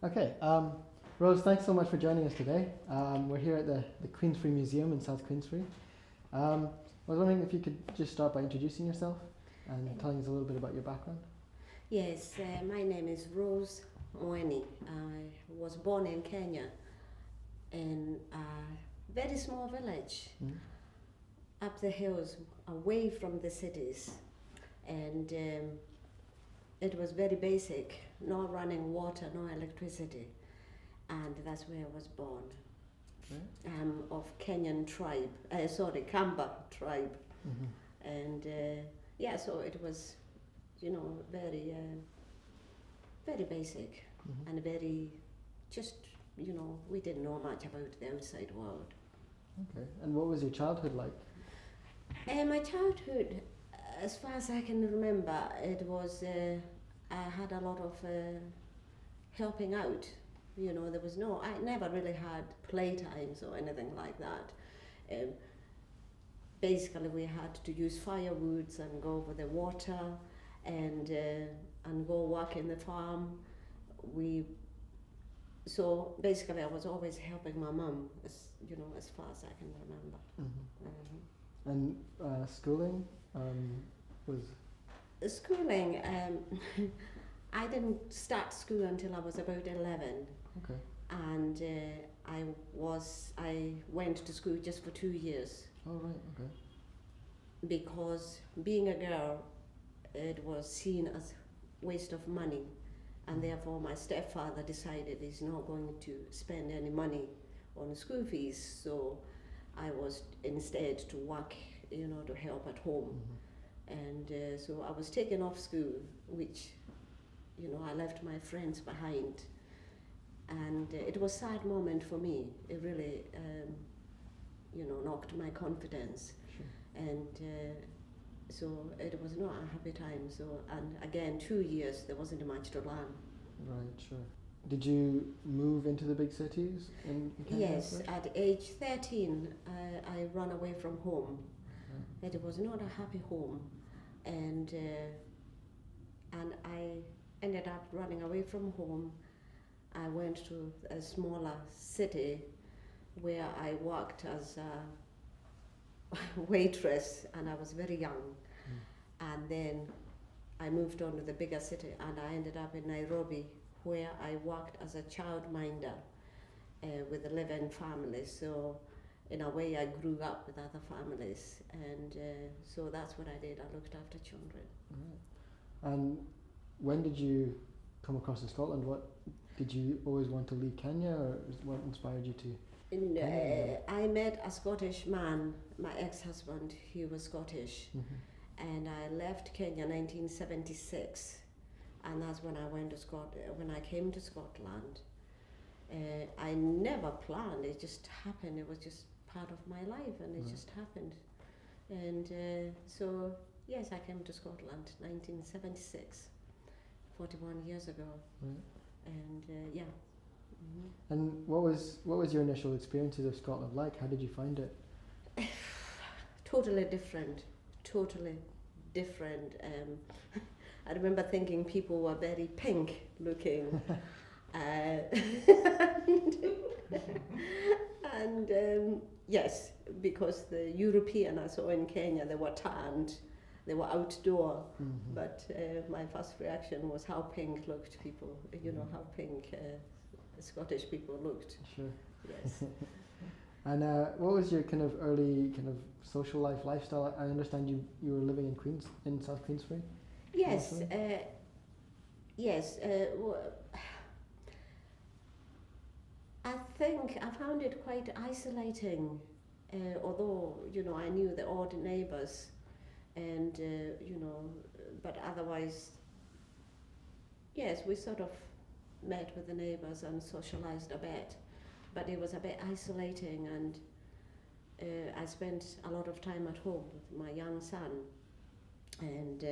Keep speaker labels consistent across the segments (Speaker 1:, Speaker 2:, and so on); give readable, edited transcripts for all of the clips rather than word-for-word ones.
Speaker 1: Okay, Rose, thanks so much for joining us today. We're here at the Queensferry Museum in South Queensferry. I was wondering if you could just start by introducing yourself and telling us a little bit about your background.
Speaker 2: Yes, my name is Rose Mweni. I was born in Kenya in a very small village up the hills away from the cities, and it was very basic, no running water, no electricity, and that's where I was born.
Speaker 1: Okay.
Speaker 2: Of Kenyan tribe, Kamba tribe, and yeah, so it was, very, very basic and very, just, we didn't know much about the outside world.
Speaker 1: Okay, and what was your childhood like?
Speaker 2: My childhood, as far as I can remember, it was, I had a lot of helping out. There was I never really had playtimes or anything like that. Basically, we had to use firewoods and go over the water and go work in the farm. So basically, I was always helping my mum, as far as I can remember.
Speaker 1: And schooling was?
Speaker 2: Schooling, I didn't start school until I was about 11.
Speaker 1: Okay.
Speaker 2: And I went to school just for 2 years.
Speaker 1: Oh, right, okay.
Speaker 2: Because being a girl, it was seen as waste of money, and therefore my stepfather decided he's not going to spend any money on school fees, so I was instead to work, to help at home. And so I was taken off school, which, I left my friends behind. And it was a sad moment for me. It really, knocked my confidence.
Speaker 1: Sure.
Speaker 2: And so it was not a happy time. So, and again, 2 years, there wasn't much to learn.
Speaker 1: Right, sure. Did you move into the big cities in Kenya?
Speaker 2: Yes, at age 13, I ran away from home. Right. It was not a happy home. And I ended up running away from home. I went to a smaller city where I worked as a waitress, and I was very young. And then I moved on to the bigger city, and I ended up in Nairobi, where I worked as a childminder with 11 families. So in a way, I grew up with other families, and so that's what I did. I looked after children.
Speaker 1: Right. And when did you come across to Scotland? What did you always want to leave Kenya, or what inspired you to?
Speaker 2: I met a Scottish man, my ex-husband. He was Scottish, and I left Kenya 1976, and that's when I went to when I came to Scotland. I never planned; it just happened. It was just part of my life, and it just happened. And so, yes, I came to Scotland 1976, 41 years ago.
Speaker 1: Right.
Speaker 2: And yeah.
Speaker 1: And what was your initial experiences of Scotland like? How did you find it?
Speaker 2: Totally different. I remember thinking people were very pink looking. And yes, because the European I saw in Kenya, they were tanned, they were outdoor, but my first reaction was how pink looked people, how pink Scottish people looked.
Speaker 1: Sure.
Speaker 2: Yes.
Speaker 1: And what was your kind of early kind of social lifestyle? I understand you were living in South Queensferry?
Speaker 2: Yes. Yes. I think I found it quite isolating, although, I knew the odd neighbours, and, but otherwise, yes, we sort of met with the neighbours and socialised a bit, but it was a bit isolating, and I spent a lot of time at home with my young son, and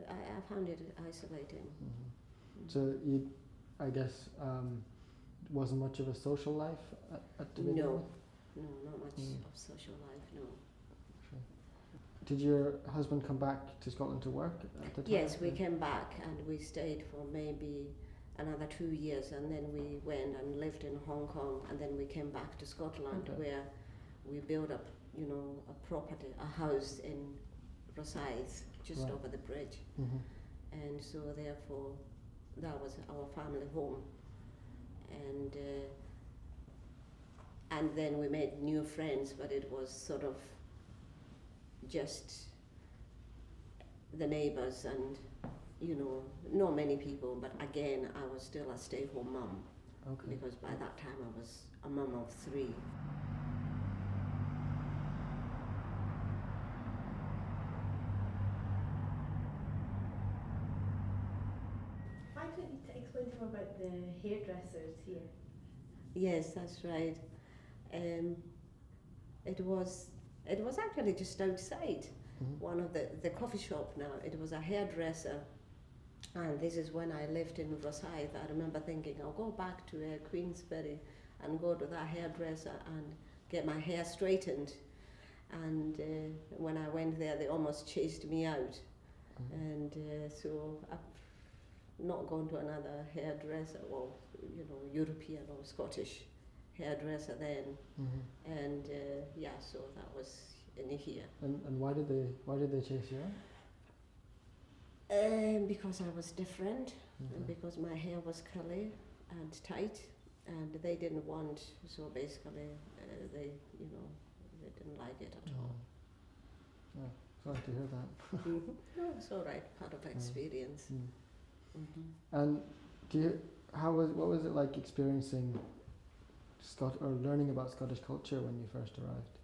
Speaker 2: I found it isolating.
Speaker 1: So you, I guess, wasn't much of a social life at the beginning?
Speaker 2: No, not much of social life, no.
Speaker 1: Sure. Did your husband come back to Scotland to work at the time?
Speaker 2: Yes, we came back and we stayed for maybe another 2 years, and then we went and lived in Hong Kong, and then we came back to Scotland,
Speaker 1: Okay.
Speaker 2: where we built up, a property, a house in Rosyth, just
Speaker 1: Right.
Speaker 2: over the bridge.
Speaker 1: Mhm.
Speaker 2: And so therefore that was our family home, and then we made new friends, but it was sort of just the neighbors and not many people, but again I was still a stay-home mum,
Speaker 1: Okay.
Speaker 2: because by that time I was a mum of 3.
Speaker 3: Why don't you explain to me about the hairdressers here?
Speaker 2: Yes, that's right. It was actually just outside
Speaker 1: Mhm.
Speaker 2: one of the coffee shop now. It was a hairdresser, and this is when I lived in Rosyth. I remember thinking, I'll go back to Queensferry and go to that hairdresser and get my hair straightened. And when I went there, they almost chased me out.
Speaker 1: Mhm.
Speaker 2: And so I've not gone to another hairdresser, or European or Scottish hairdresser then.
Speaker 1: Mhm.
Speaker 2: And so that was in here.
Speaker 1: And why did they chase you out?
Speaker 2: Because I was different, and
Speaker 1: Okay.
Speaker 2: because my hair was curly and tight, and they didn't want. So basically, they didn't like it at all.
Speaker 1: Yeah, sorry to hear that.
Speaker 2: No, it's all right. Part of experience.
Speaker 1: Mm.
Speaker 2: Mm-hmm.
Speaker 1: And what was it like experiencing learning about Scottish culture when you first arrived?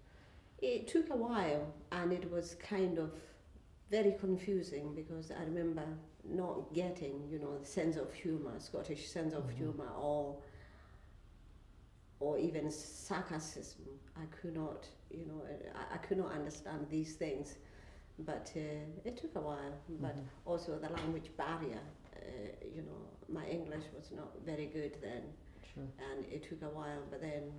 Speaker 2: It took a while, and it was kind of very confusing, because I remember not getting, the sense of humour, Scottish sense of
Speaker 1: Mhm.
Speaker 2: humour, or even sarcasm. I could not, I could not understand these things. But it took a while. But
Speaker 1: Mhm.
Speaker 2: also the language barrier. My English was not very good then,
Speaker 1: Sure.
Speaker 2: and it took a while. But then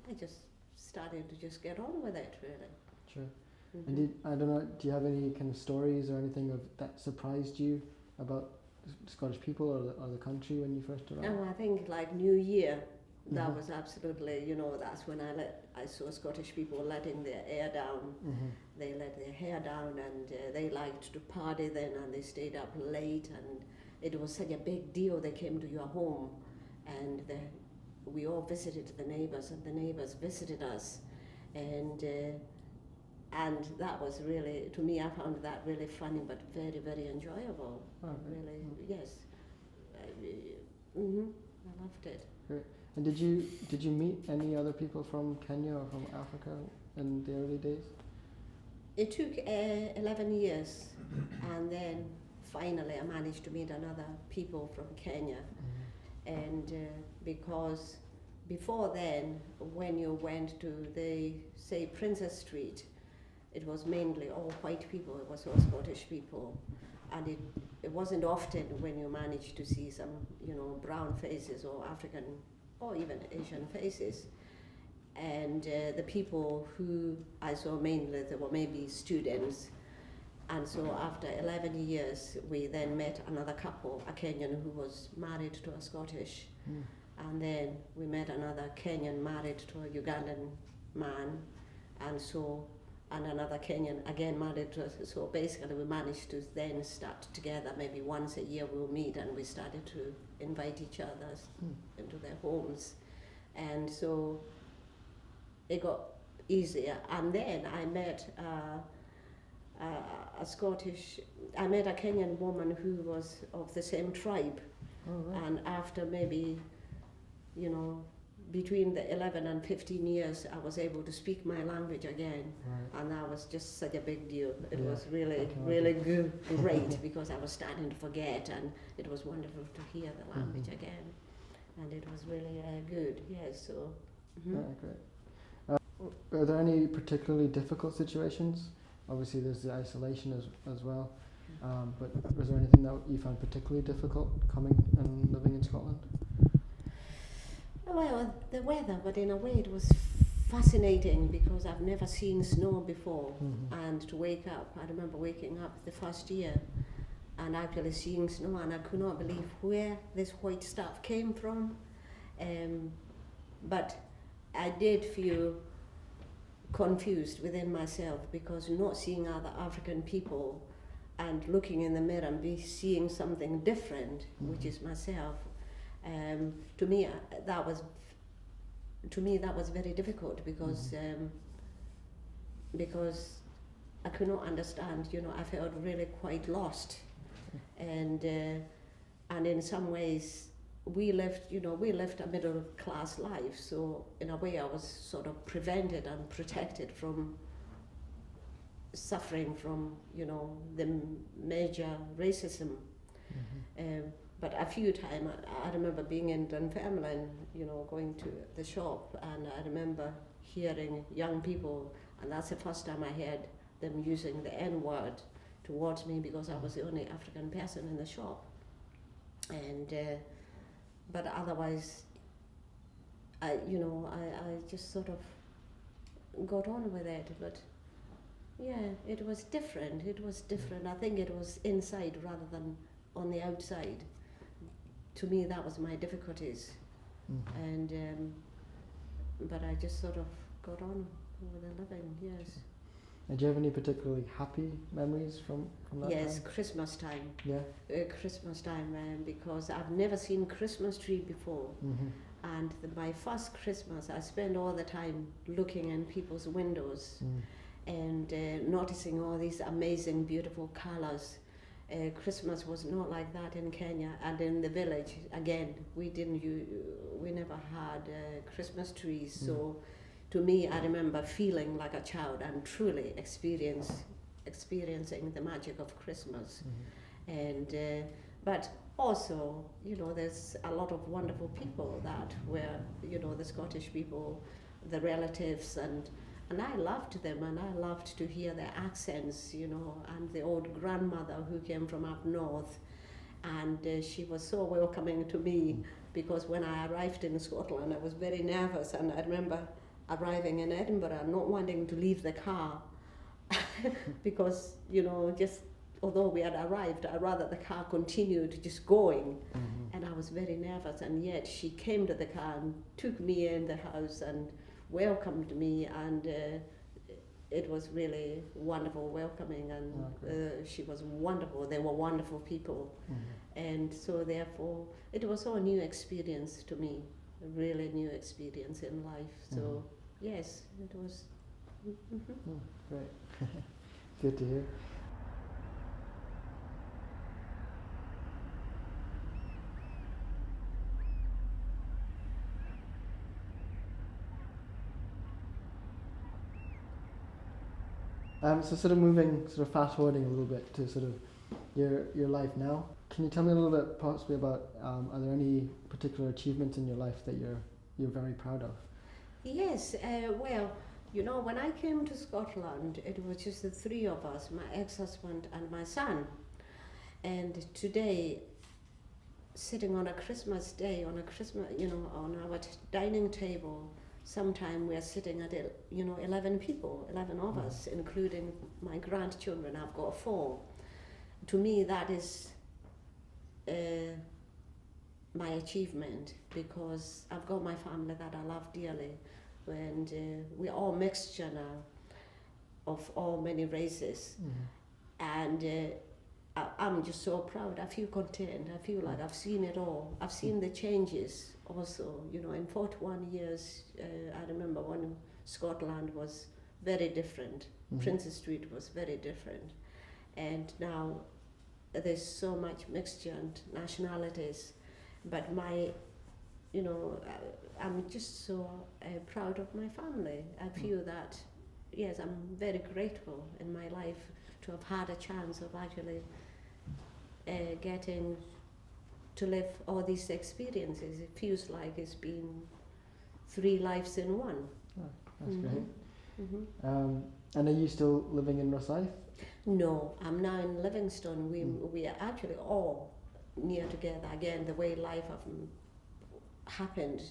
Speaker 2: I just started to just get on with it, really.
Speaker 1: Sure.
Speaker 2: Mhm.
Speaker 1: And I don't know, do you have any kind of stories or anything that surprised you about Scottish people or the country when you first arrived?
Speaker 2: I think like New Year, that
Speaker 1: Mhm.
Speaker 2: was absolutely, that's when I saw Scottish people letting their hair down.
Speaker 1: Mhm.
Speaker 2: They let their hair down, and they liked to party then, and they stayed up late, and it was such a big deal. They came to your home, and we all visited the neighbours, and the neighbours visited us, and that was really, to me, I found that really funny, but very, very enjoyable.
Speaker 1: Oh, okay.
Speaker 2: Really,
Speaker 1: Mm.
Speaker 2: yes. I loved it.
Speaker 1: And did you meet any other people from Kenya or from Africa in the early days?
Speaker 2: It took 11 years, and then finally I managed to meet another people from Kenya. And because before then, when you went to say Princess Street, it was mainly all white people. It was all Scottish people, and it wasn't often when you managed to see some brown faces or African or even Asian faces. And the people who I saw mainly, they were maybe students. And so after 11 years, we then met another couple, a Kenyan who was married to a Scottish.
Speaker 1: Mm.
Speaker 2: And then we met another Kenyan married to a Ugandan man. And another Kenyan again married to us. So basically we managed to then start together. Maybe once a year we'll meet, and we started to invite each other into their homes. And so it got easier. And then I met I met a Kenyan woman who was of the same tribe.
Speaker 1: Oh, right.
Speaker 2: And after maybe, between the 11 and 15 years, I was able to speak my language again.
Speaker 1: Right.
Speaker 2: And that was just such a big deal. It
Speaker 1: Yeah,
Speaker 2: was really,
Speaker 1: I can
Speaker 2: really good, great, because I was starting to forget, and it was wonderful to hear the language
Speaker 1: Mhm.
Speaker 2: again. And it was really good, yes. So,
Speaker 1: Right, great. Are there any particularly difficult situations? Obviously, there's the isolation as well. But was there anything that you found particularly difficult coming and living in Scotland?
Speaker 2: Well, the weather, but in a way it was fascinating, because I've never seen snow before.
Speaker 1: Mhm.
Speaker 2: And to wake up, I remember waking up the first year, and actually seeing snow, and I could not believe where this white stuff came from. But I did feel confused within myself, because not seeing other African people and looking in the mirror and seeing something different, which is myself, to me that was very difficult, because I could not understand. I felt really quite lost, and in some ways we lived a middle class life, so in a way I was sort of prevented and protected from suffering from the major racism. But a few times I remember being in Dunfermline, going to the shop, and I remember hearing young people, and that's the first time I heard them using the N-word towards me, because I was the only African person in the shop. And but otherwise, I just sort of got on with it. But yeah, it was different. I think it was inside rather than on the outside. To me, that was my difficulties. And but I just sort of got on with the living. Yes.
Speaker 1: And do you have any particularly happy memories from that
Speaker 2: Yes,
Speaker 1: time?
Speaker 2: Christmas time.
Speaker 1: Yeah.
Speaker 2: Christmas time, because I've never seen Christmas tree before. And my first Christmas, I spent all the time looking in people's windows and noticing all these amazing, beautiful colors. Christmas was not like that in Kenya, and in the village again we never had Christmas trees. So to me, I remember feeling like a child and truly experiencing the magic of Christmas. And but also, there's a lot of wonderful people that were, the Scottish people, the relatives, and I loved them, and I loved to hear their accents, and the old grandmother who came from up north, and she was so welcoming to me, because when I arrived in Scotland, I was very nervous, and I remember arriving in Edinburgh, not wanting to leave the car, because, just although we had arrived, I'd rather the car continued just going, and I was very nervous, and yet she came to the car and took me in the house and welcomed me, and it was really wonderful welcoming, and she was wonderful. They were wonderful people, and so therefore it was all a new experience to me, a really new experience in life. So yes, it was.
Speaker 1: Great. Good to hear. So sort of fast forwarding a little bit to sort of your life now. Can you tell me a little bit possibly about, are there any particular achievements in your life that you're very proud of?
Speaker 2: Yes, well, when I came to Scotland, it was just the three of us, my ex-husband and my son. And today, sitting on a Christmas day, on our dining table, sometime we're sitting at 11 people, 11 of us, including my grandchildren. I've got 4. To me, that is my achievement, because I've got my family that I love dearly, and we're all mixture now of all many races, and I'm just so proud. I feel content. I feel like I've seen it all. I've seen the changes also, in 41 years. I remember when Scotland was very different. Princes Street was very different. And now there's so much mixture and nationalities. But I'm just so proud of my family. I feel that, yes, I'm very grateful in my life to have had a chance of actually getting to live all these experiences. It feels like it's been 3 lives in one.
Speaker 1: Oh, that's great. And are you still living in Rosyth?
Speaker 2: No, I'm now in Livingston. We are actually all near together. Again, the way life happened.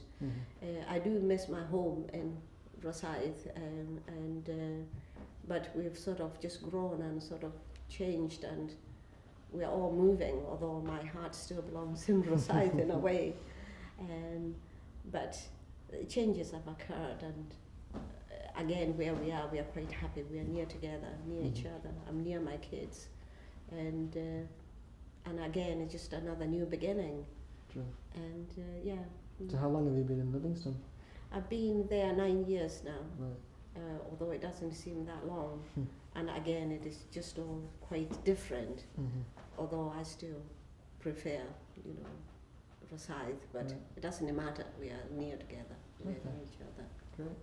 Speaker 2: I do miss my home in Rosyth, but we've sort of just grown and sort of changed, and we're all moving, although my heart still belongs in Rosyth in a way. But changes have occurred, and again, where we are quite happy. We are near together, near each other. I'm near my kids, and again, it's just another new beginning.
Speaker 1: True.
Speaker 2: And yeah.
Speaker 1: So how long have you been in Livingston?
Speaker 2: I've been there 9 years now,
Speaker 1: Right.
Speaker 2: although it doesn't seem that long. And again, it is just all quite different, although I still prefer, Rosyth, but
Speaker 1: Right.
Speaker 2: it doesn't matter. We are near together, we are
Speaker 1: Okay.
Speaker 2: near each other.
Speaker 1: Great.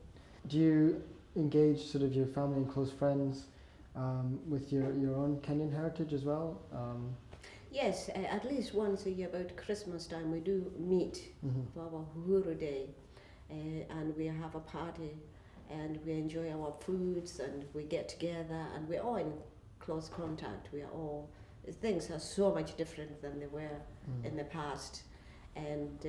Speaker 1: Do you engage sort of your family and close friends with your own Kenyan heritage as well?
Speaker 2: Yes, at least once a year, about Christmas time, we do meet for our Uhuru Day, and we have a party, and we enjoy our foods, and we get together, and we're all in close contact. We are all, things are so much different than they were in the past, and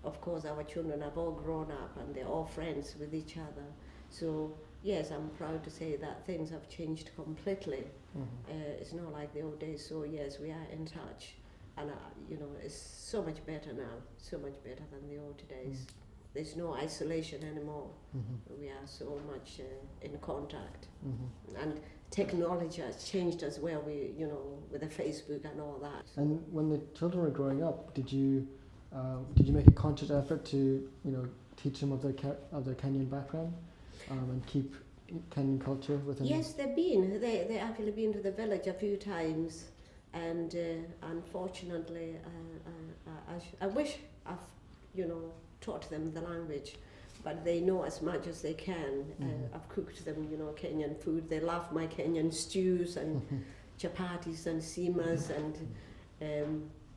Speaker 2: of course our children have all grown up, and they're all friends with each other. So yes, I'm proud to say that things have changed completely. It's not like the old days. So yes, we are in touch, and it's so much better now, so much better than the old days. There's no isolation anymore. We are so much in contact, and technology has changed as well. We, with the Facebook and all that.
Speaker 1: And when the children were growing up, did you make a conscious effort to teach them of their Kenyan background and keep Kenyan culture within?
Speaker 2: Yes, they actually been to the village a few times, and unfortunately, I wish I've taught them the language, but they know as much as they can. I've cooked them Kenyan food. They love my Kenyan stews and chapatis and semas, and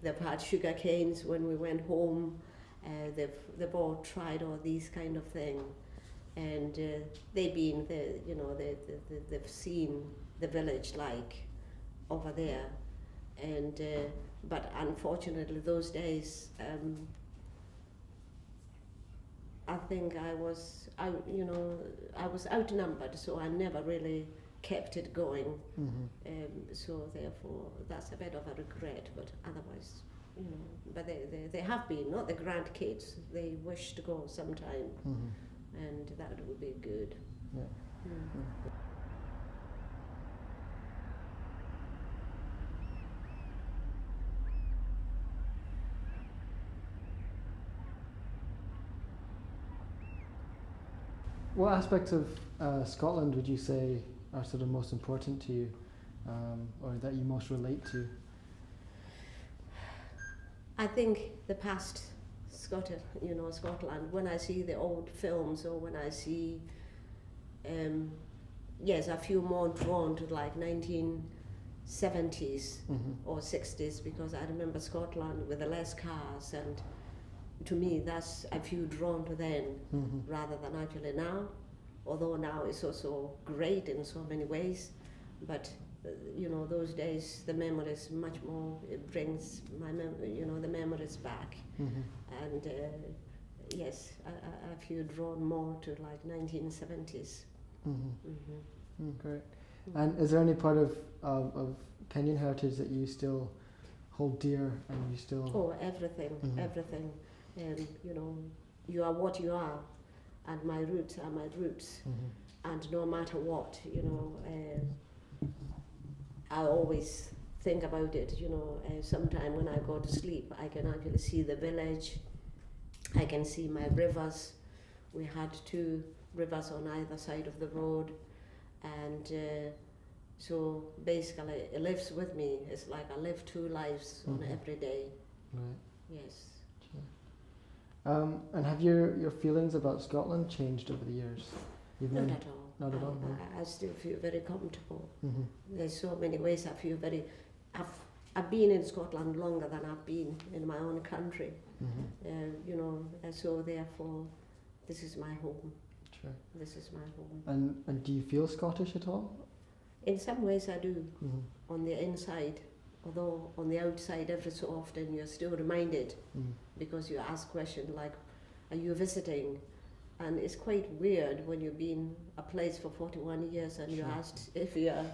Speaker 2: they've had sugar canes when we went home. They've all tried all these kind of things. And they've been they've seen the village like over there, and but unfortunately those days I think I was outnumbered, so I never really kept it going. So therefore that's a bit of a regret, but otherwise but they have been, not the grandkids, they wish to go sometime. And that would be good.
Speaker 1: Yeah. What aspects of Scotland would you say are sort of most important to you, or that you most relate to?
Speaker 2: I think the past Scotland, when I see the old films, or when I see, I feel more drawn to like 1970s or 60s, because I remember Scotland with the less cars, and to me I feel drawn to then rather than actually now, although now it's also great in so many ways, but those days, the memories much more, it brings the memories back. And yes, I feel drawn more to like 1970s.
Speaker 1: Great. And is there any part of Kenyan heritage that you still hold dear, and you still?
Speaker 2: Oh, everything. You are what you are, and my roots are my roots, and no matter what, I always think about it, sometime when I go to sleep, I can actually see the village, I can see my rivers. We had 2 rivers on either side of the road, and so basically it lives with me. It's like I live 2 lives on every day.
Speaker 1: Right.
Speaker 2: Yes.
Speaker 1: Sure. And have your feelings about Scotland changed over the years?
Speaker 2: Not at all.
Speaker 1: Not at all. No.
Speaker 2: I still feel very comfortable. There's so many ways I feel very. I've been in Scotland longer than I've been in my own country. So therefore, this is my home.
Speaker 1: Sure.
Speaker 2: This is my home.
Speaker 1: And do you feel Scottish at all?
Speaker 2: In some ways, I do. On the inside, although on the outside, every so often you're still reminded, because you ask questions like, "Are you visiting?" And it's quite weird when you've been a place for 41 years and you're asked if you're,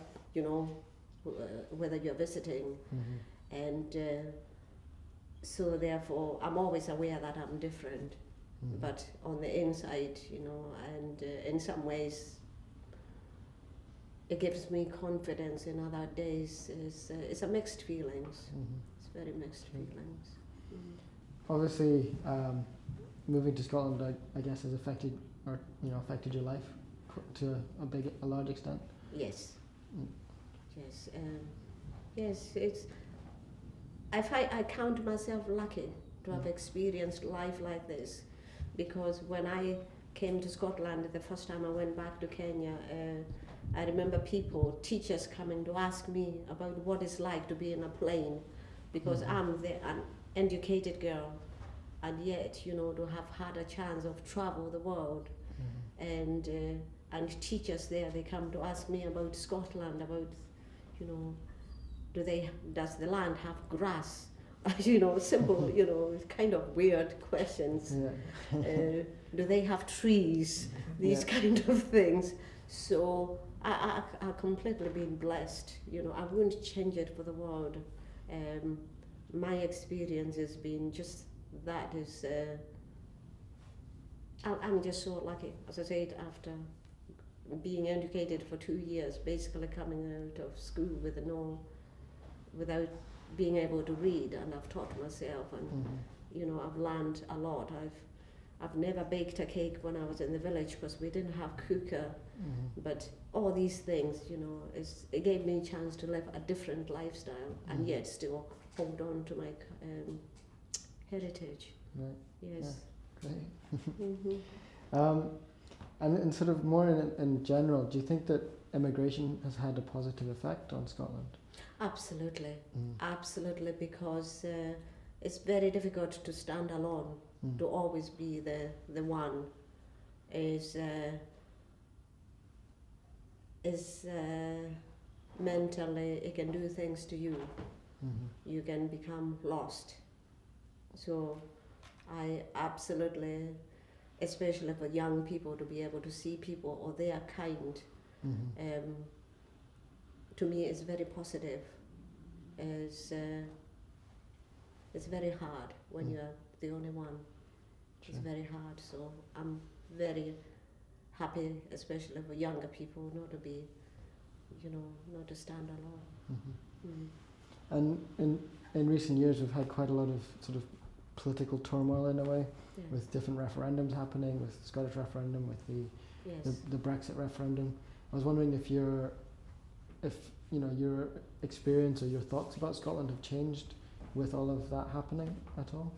Speaker 2: whether you're visiting,
Speaker 1: Mm-hmm.
Speaker 2: and so therefore I'm always aware that I'm different,
Speaker 1: Mm-hmm.
Speaker 2: but on the inside, you know, and in some ways it gives me confidence. In other days, it's a mixed feelings.
Speaker 1: Mm-hmm.
Speaker 2: It's very mixed
Speaker 1: Sure.
Speaker 2: feelings. Mm.
Speaker 1: Obviously, moving to Scotland, I guess, has affected affected your life to a large extent.
Speaker 2: Yes.
Speaker 1: Mm.
Speaker 2: Yes. Yes. It's. I count myself lucky to have experienced life like this, because when I came to Scotland the first time I went back to Kenya, I remember teachers coming to ask me about what it's like to be in a plane, because I'm an educated girl, and yet, you know, to have had a chance of travel the world, and teachers there, they come to ask me about Scotland, about, you know, does the land have grass? You know, simple, you know, kind of weird questions.
Speaker 1: Yeah.
Speaker 2: Do they have trees? These kind of things. So I've completely been blessed. You know, I wouldn't change it for the world. My experience has been just that. I'm just so lucky. As I said, after being educated for 2 years, basically coming out of school without being able to read, and I've taught myself, and you know, I've learned a lot. I've never baked a cake when I was in the village because we didn't have cooker, but all these things, you know, it gave me a chance to live a different lifestyle and yet still hold on to my heritage.
Speaker 1: Right.
Speaker 2: Yes.
Speaker 1: Yeah. Great. And sort of more in general, do you think that immigration has had a positive effect on Scotland?
Speaker 2: Absolutely, absolutely, because it's very difficult to stand alone, to always be the one. Mentally, it can do things to you. You can become lost. So I absolutely, especially for young people, to be able to see people or they are kind, to me is very positive. It's very hard when you're the only one. It's very hard. So I'm very happy, especially for younger people, not to be, you know, not to stand alone.
Speaker 1: And in recent years, we've had quite a lot of sort of political turmoil in a way, with different referendums happening, with the Scottish referendum, with the Brexit referendum. I was wondering if your experience or your thoughts about Scotland have changed with all of that happening at all?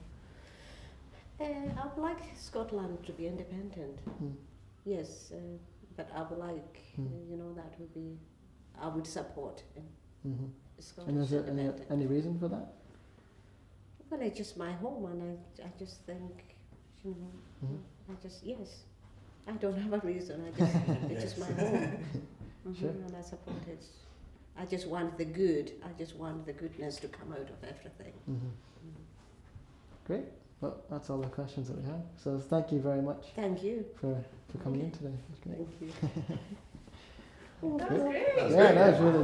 Speaker 2: I would like Scotland to be independent. Yes, but I would like, you know, that would be, I would support Scottish
Speaker 1: And is there
Speaker 2: independence.
Speaker 1: any reason for that?
Speaker 2: Well, it's just my home, and I just think, you know, yes. I don't have a reason. It's just my home.
Speaker 1: Sure.
Speaker 2: And I support it. I just want the good. I just want the goodness to come out of everything.
Speaker 1: Great. Well, that's all the questions that we have. So thank you very much
Speaker 2: Thank you.
Speaker 1: for coming in today. It was great.
Speaker 2: Thank you.
Speaker 3: That was great.
Speaker 1: Yeah, that was really